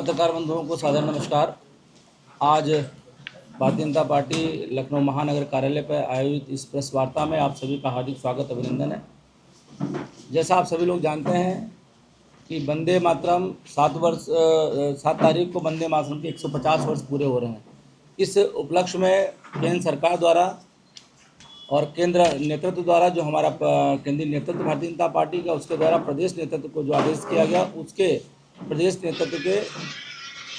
पत्रकार बंधुओं को सादर नमस्कार। आज भारतीय जनता पार्टी लखनऊ महानगर कार्यालय पर आयोजित इस प्रेस वार्ता में आप सभी का हार्दिक स्वागत अभिनंदन है। जैसा आप सभी लोग जानते हैं कि वंदे मातरम 7 तारीख को वंदे मातरम के 150 वर्ष पूरे हो रहे हैं। इस उपलक्ष्य में केंद्र सरकार द्वारा और केंद्र नेतृत्व द्वारा जो हमारा केंद्रीय नेतृत्व भारतीय जनता पार्टी का, उसके द्वारा प्रदेश नेतृत्व को जो आदेश किया गया, उसके प्रदेश नेतृत्व के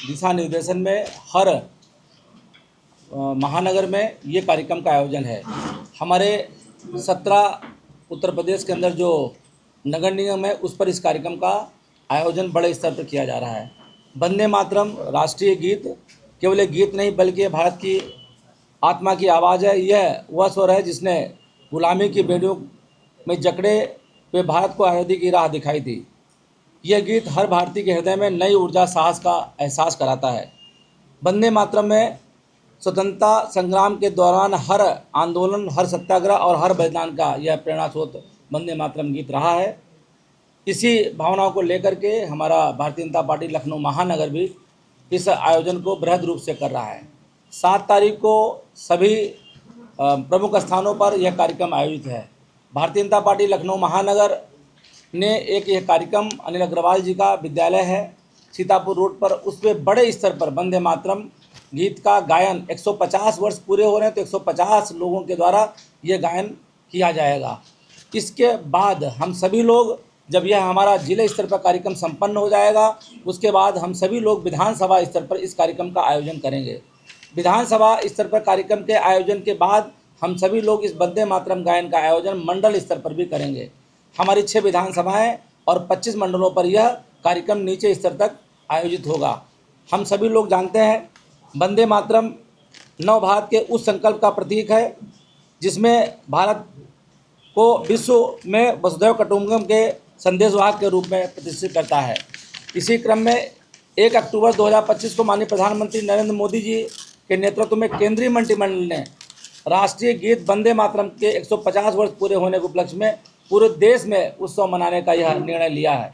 दिशा निर्देशन में हर महानगर में ये कार्यक्रम का आयोजन है। हमारे 17 उत्तर प्रदेश के अंदर जो नगर निगम है, उस पर इस कार्यक्रम का आयोजन बड़े स्तर पर किया जा रहा है। वंदे मातरम राष्ट्रीय गीत केवल एक गीत नहीं, बल्कि भारत की आत्मा की आवाज़ है। यह वह स्वर है जिसने गुलामी की बेड़ियों में जकड़े हुए भारत को आज़ादी की राह दिखाई थी। यह गीत हर भारतीय के हृदय में नई ऊर्जा, साहस का एहसास कराता है। वंदे मातरम में स्वतंत्रता संग्राम के दौरान हर आंदोलन, हर सत्याग्रह और हर बलिदान का यह प्रेरणा स्रोत वंदे मातरम गीत रहा है। इसी भावनाओं को लेकर के हमारा भारतीय जनता पार्टी लखनऊ महानगर भी इस आयोजन को बृहद रूप से कर रहा है। 7 तारीख को सभी प्रमुख स्थानों पर यह कार्यक्रम आयोजित है। भारतीय जनता पार्टी लखनऊ महानगर ने एक यह कार्यक्रम अनिल अग्रवाल जी का विद्यालय है सीतापुर रोड पर, उस पर बड़े स्तर पर वंदे मातरम गीत का गायन 150 वर्ष पूरे हो रहे हैं तो 150 लोगों के द्वारा यह गायन किया जाएगा। इसके बाद हम सभी लोग, जब यह हमारा जिले स्तर पर कार्यक्रम संपन्न हो जाएगा, उसके बाद हम सभी लोग विधानसभा स्तर पर इस कार्यक्रम का आयोजन करेंगे। विधानसभा स्तर पर कार्यक्रम के आयोजन के बाद हम सभी लोग इस वंदे मातरम गायन का आयोजन मंडल स्तर पर भी करेंगे। हमारी 6 विधानसभाएं और 25 मंडलों पर यह कार्यक्रम नीचे स्तर तक आयोजित होगा। हम सभी लोग जानते हैं वंदे मातरम नव भारत के उस संकल्प का प्रतीक है जिसमें भारत को विश्व में वसुधैव कुटुंबकम के संदेशवाहक के रूप में प्रतिष्ठित करता है। इसी क्रम में 1 अक्टूबर 2025 को माननीय प्रधानमंत्री नरेंद्र मोदी जी के नेतृत्व में केंद्रीय मंत्रिमंडल ने राष्ट्रीय गीत वंदे मातरम के 150 वर्ष पूरे होने के उपलक्ष्य में पूरे देश में उत्सव मनाने का यह निर्णय लिया है।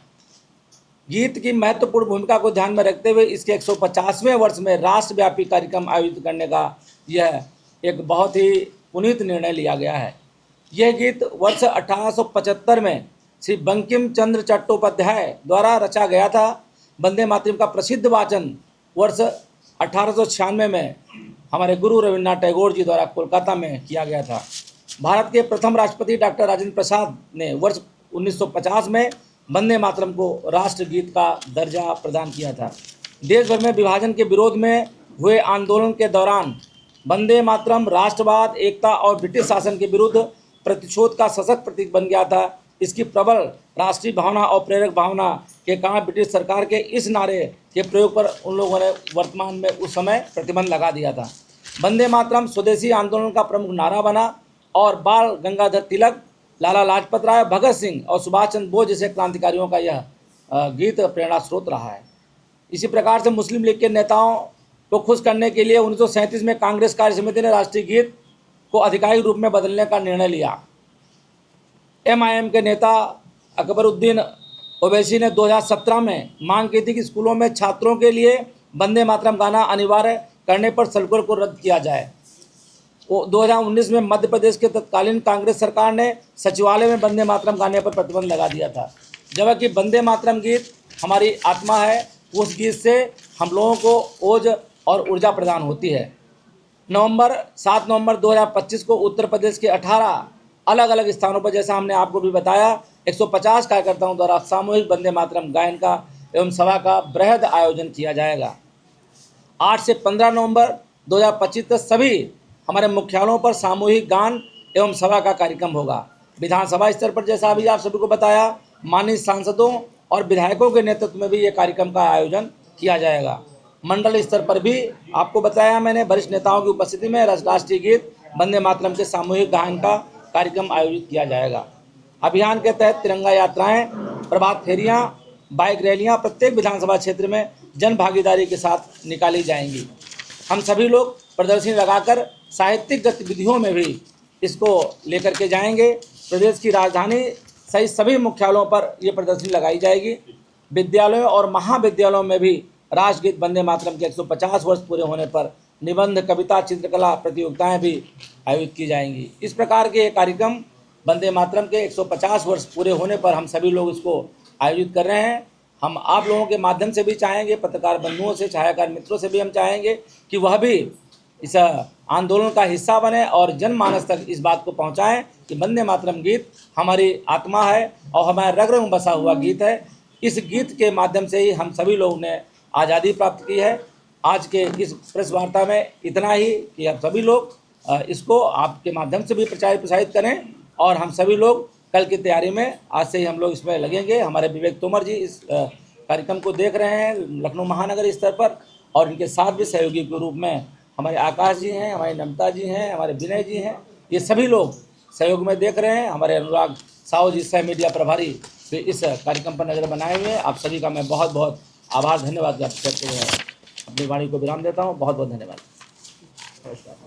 गीत की महत्वपूर्ण भूमिका को ध्यान में रखते हुए इसके 150वें वर्ष में राष्ट्रव्यापी कार्यक्रम आयोजित करने का यह एक बहुत ही पुनीत निर्णय लिया गया है। यह गीत वर्ष 1875 में श्री बंकिम चंद्र चट्टोपाध्याय द्वारा रचा गया था। वंदे मातरम का प्रसिद्ध वाचन वर्ष 1896 में हमारे गुरु रविन्द्रनाथ टैगोर जी द्वारा कोलकाता में किया गया था। भारत के प्रथम राष्ट्रपति डॉक्टर राजेंद्र प्रसाद ने वर्ष 1950 में वंदे मातरम को राष्ट्रगीत का दर्जा प्रदान किया था। देश भर में विभाजन के विरोध में हुए आंदोलन के दौरान वंदे मातरम राष्ट्रवाद, एकता और ब्रिटिश शासन के विरुद्ध प्रतिशोध का सशक्त प्रतीक बन गया था। इसकी प्रबल राष्ट्रीय भावना और प्रेरक भावना के कारण ब्रिटिश सरकार के इस नारे के प्रयोग पर उन लोगों ने वर्तमान में उस समय प्रतिबंध लगा दिया था। वंदे मातरम स्वदेशी आंदोलन का प्रमुख नारा बना और बाल गंगाधर तिलक, लाला लाजपत राय, भगत सिंह और सुभाष चंद्र बोस जैसे क्रांतिकारियों का यह गीत प्रेरणा स्रोत रहा है। इसी प्रकार से मुस्लिम लीग के नेताओं को खुश करने के लिए 1937 में कांग्रेस कार्य समिति ने राष्ट्रीय गीत को आधिकारिक रूप में बदलने का निर्णय लिया। MIM के नेता अकबरुद्दीन ओवैसी ने 2017 में मांग की थी कि स्कूलों में छात्रों के लिए वंदे मातरम गाना अनिवार्य करने पर सर्कुलर को रद्द किया जाए। 2019 में मध्य प्रदेश के तत्कालीन कांग्रेस सरकार ने सचिवालय में वंदे मातरम गाने पर प्रतिबंध लगा दिया था। जबकि वंदे मातरम गीत हमारी आत्मा है, उस गीत से हम लोगों को ओज और ऊर्जा प्रदान होती है। 7 नवंबर 2025 को उत्तर प्रदेश के 18 अलग अलग स्थानों पर, जैसा हमने आपको भी बताया, 150 कार्यकर्ताओं द्वारा सामूहिक वंदे मातरम गायन का एवं सभा का बृहद आयोजन किया जाएगा। 8 से 15 नवंबर 2025 तक सभी हमारे मुख्यालयों पर सामूहिक गान एवं सभा का कार्यक्रम होगा। विधानसभा स्तर पर, जैसा अभी आप सभी को बताया, माननीय सांसदों और विधायकों के नेतृत्व में भी ये कार्यक्रम का आयोजन किया जाएगा। मंडल स्तर पर भी आपको बताया मैंने, वरिष्ठ नेताओं की उपस्थिति में राष्ट्रीय गीत वंदे मातरम के सामूहिक गायन का कार्यक्रम आयोजित किया जाएगा। अभियान के तहत तिरंगा यात्राएं, प्रभात फेरियां, बाइक रैलियां प्रत्येक विधानसभा क्षेत्र में जन भागीदारी के साथ निकाली जाएंगी। हम सभी लोग प्रदर्शनी लगाकर साहित्यिक गतिविधियों में भी इसको लेकर के जाएंगे। प्रदेश की राजधानी सहित सभी मुख्यालयों पर ये प्रदर्शनी लगाई जाएगी। विद्यालयों और महाविद्यालयों में भी राष्ट्रगीत वंदे मातरम के 150 वर्ष पूरे होने पर निबंध, कविता, चित्रकला प्रतियोगिताएं भी आयोजित की जाएंगी। इस प्रकार के कार्यक्रम वंदे मातरम के 150 वर्ष पूरे होने पर हम सभी लोग इसको आयोजित कर रहे हैं। हम आप लोगों के माध्यम से भी चाहेंगे, पत्रकार बंधुओं से, छायाकार मित्रों से भी हम चाहेंगे कि वह भी इस आंदोलन का हिस्सा बने और जनमानस तक इस बात को पहुंचाएं कि वंदे मातरम गीत हमारी आत्मा है और हमारे रग रग में बसा हुआ गीत है। इस गीत के माध्यम से ही हम सभी लोगों ने आज़ादी प्राप्त की है। आज के इस प्रेस वार्ता में इतना ही कि आप सभी लोग इसको आपके माध्यम से भी प्रसारित करें और हम सभी लोग कल की तैयारी में आज से ही हम लोग इसमें लगेंगे। हमारे विवेक तोमर जी इस कार्यक्रम को देख रहे हैं लखनऊ महानगर स्तर पर, और इनके साथ भी सहयोगी के रूप में हमारे आकाश जी हैं, हमारे नमता जी हैं, हमारे विनय जी हैं, ये सभी लोग सहयोग में देख रहे हैं। हमारे अनुराग साहू जी सह मीडिया प्रभारी भी इस कार्यक्रम पर नज़र बनाए हुए हैं। आप सभी का मैं बहुत बहुत आभार, धन्यवाद ज्ञापित करते हुए अपनी वाणी को विराम देता हूँ। बहुत बहुत धन्यवाद। नमस्कार।